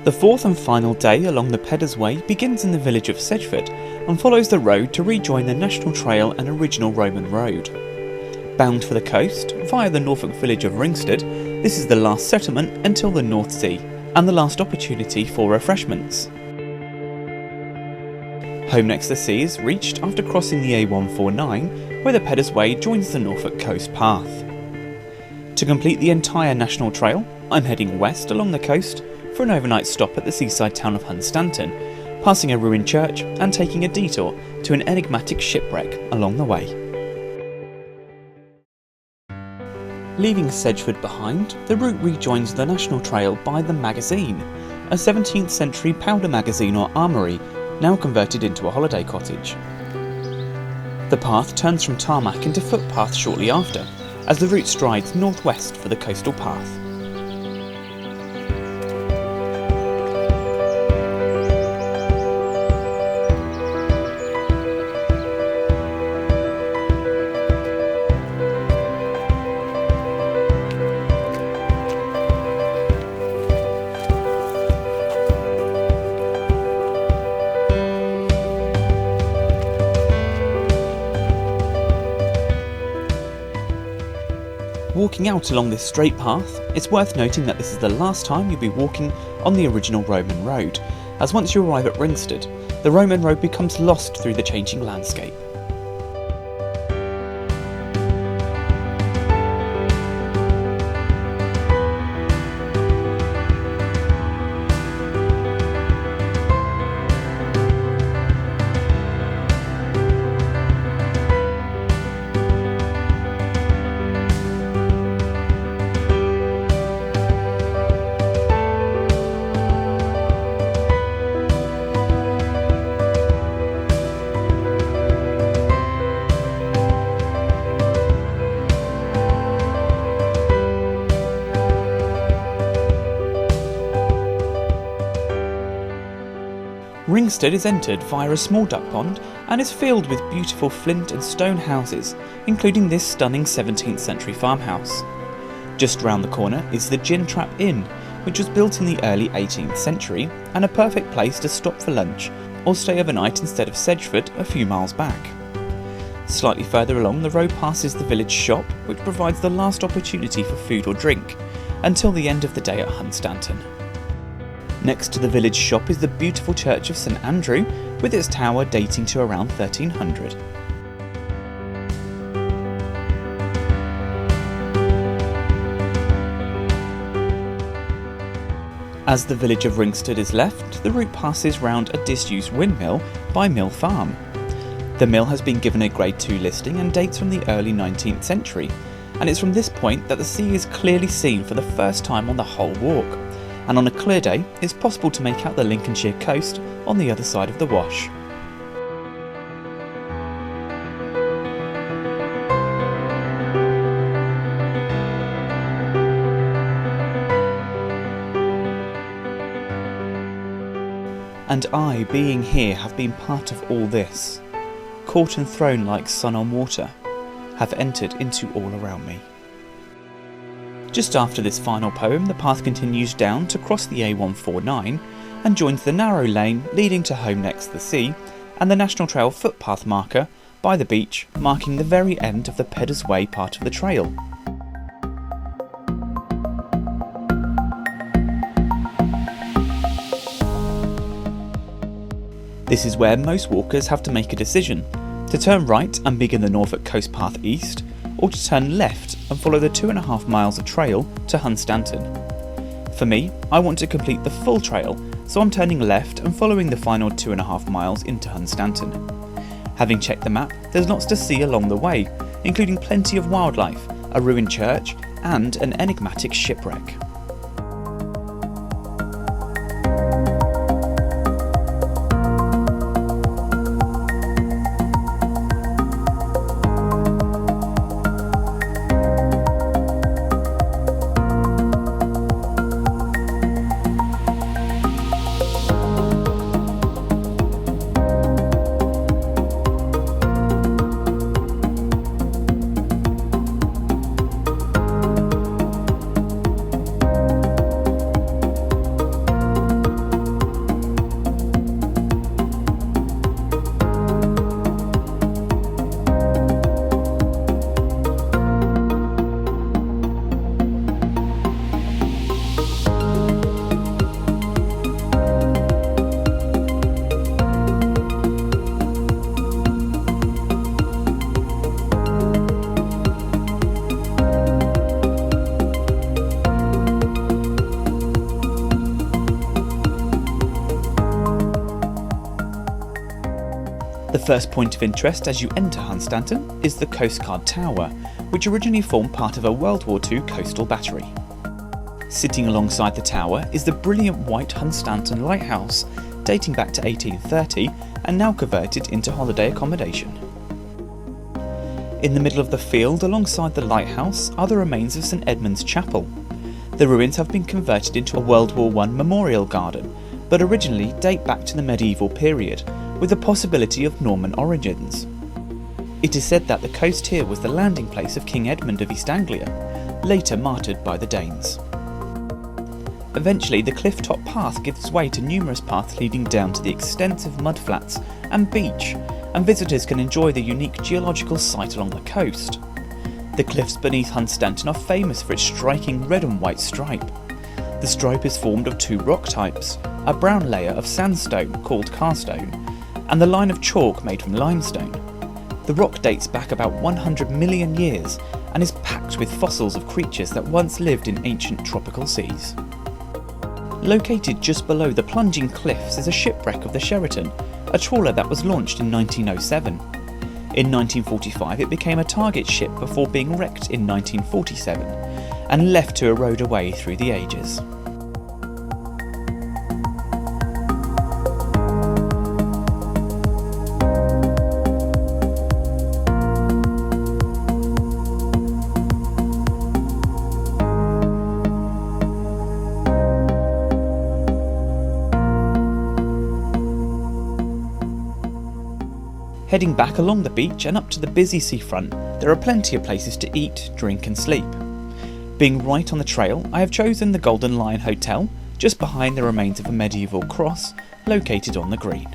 The fourth and final day along the Peddars Way begins in the village of Sedgeford and follows the road to rejoin the National Trail and original Roman road. Bound for the coast, via the Norfolk village of Ringsted, this is the last settlement until the North Sea, and the last opportunity for refreshments. Holme Next the Sea is reached after crossing the A149, where the Peddars Way joins the Norfolk coast path. To complete the entire National Trail, I'm heading west along the coast for an overnight stop at the seaside town of Hunstanton, passing a ruined church and taking a detour to an enigmatic shipwreck along the way. Leaving Sedgeford behind, the route rejoins the National Trail by the Magazine, a 17th century powder magazine or armoury, now converted into a holiday cottage. The path turns from tarmac into footpath shortly after, as the route strides northwest for the coastal path. Walking out along this straight path, it's worth noting that this is the last time you'll be walking on the original Roman road, as once you arrive at Ringsted, the Roman road becomes lost through the changing landscape. Ringsted is entered via a small duck pond and is filled with beautiful flint and stone houses, including this stunning 17th century farmhouse. Just round the corner is the Gin Trap Inn, which was built in the early 18th century and a perfect place to stop for lunch or stay overnight instead of Sedgeford a few miles back. Slightly further along, the road passes the village shop, which provides the last opportunity for food or drink, until the end of the day at Hunstanton. Next to the village shop is the beautiful church of St Andrew, with its tower dating to around 1300. As the village of Ringsted is left, the route passes round a disused windmill by Mill Farm. The mill has been given a Grade 2 listing and dates from the early 19th century, and it's from this point that the sea is clearly seen for the first time on the whole walk. And on a clear day, it's possible to make out the Lincolnshire coast on the other side of the Wash. And I, being here, have been part of all this, caught and thrown like sun on water, have entered into all around me. Just after this final poem, the path continues down to cross the A149 and joins the narrow lane leading to Holme Next the Sea and the National Trail footpath marker by the beach, marking the very end of the Peddars Way part of the trail. This is where most walkers have to make a decision, to turn right and begin the Norfolk coast path east, or to turn left and follow the 2.5 miles of trail to Hunstanton. For me, I want to complete the full trail, so I'm turning left and following the final 2.5 miles into Hunstanton. Having checked the map, there's lots to see along the way, including plenty of wildlife, a ruined church, and an enigmatic shipwreck. The first point of interest as you enter Hunstanton is the Coast Guard Tower, which originally formed part of a World War II coastal battery. Sitting alongside the tower is the brilliant white Hunstanton Lighthouse, dating back to 1830 and now converted into holiday accommodation. In the middle of the field alongside the lighthouse are the remains of St Edmund's Chapel. The ruins have been converted into a World War I memorial garden, but originally date back to the medieval period, with the possibility of Norman origins. It is said that the coast here was the landing place of King Edmund of East Anglia, later martyred by the Danes. Eventually, the cliff-top path gives way to numerous paths leading down to the extensive mudflats and beach, and visitors can enjoy the unique geological site along the coast. The cliffs beneath Hunstanton are famous for its striking red and white stripe. The stripe is formed of two rock types, a brown layer of sandstone called carstone, and the line of chalk made from limestone. The rock dates back about 100 million years and is packed with fossils of creatures that once lived in ancient tropical seas. Located just below the plunging cliffs is a shipwreck of the Sheraton, a trawler that was launched in 1907. In 1945 it became a target ship before being wrecked in 1947 and left to erode away through the ages. Heading back along the beach and up to the busy seafront, there are plenty of places to eat, drink and sleep. Being right on the trail, I have chosen the Golden Lion Hotel, just behind the remains of a medieval cross, located on the green.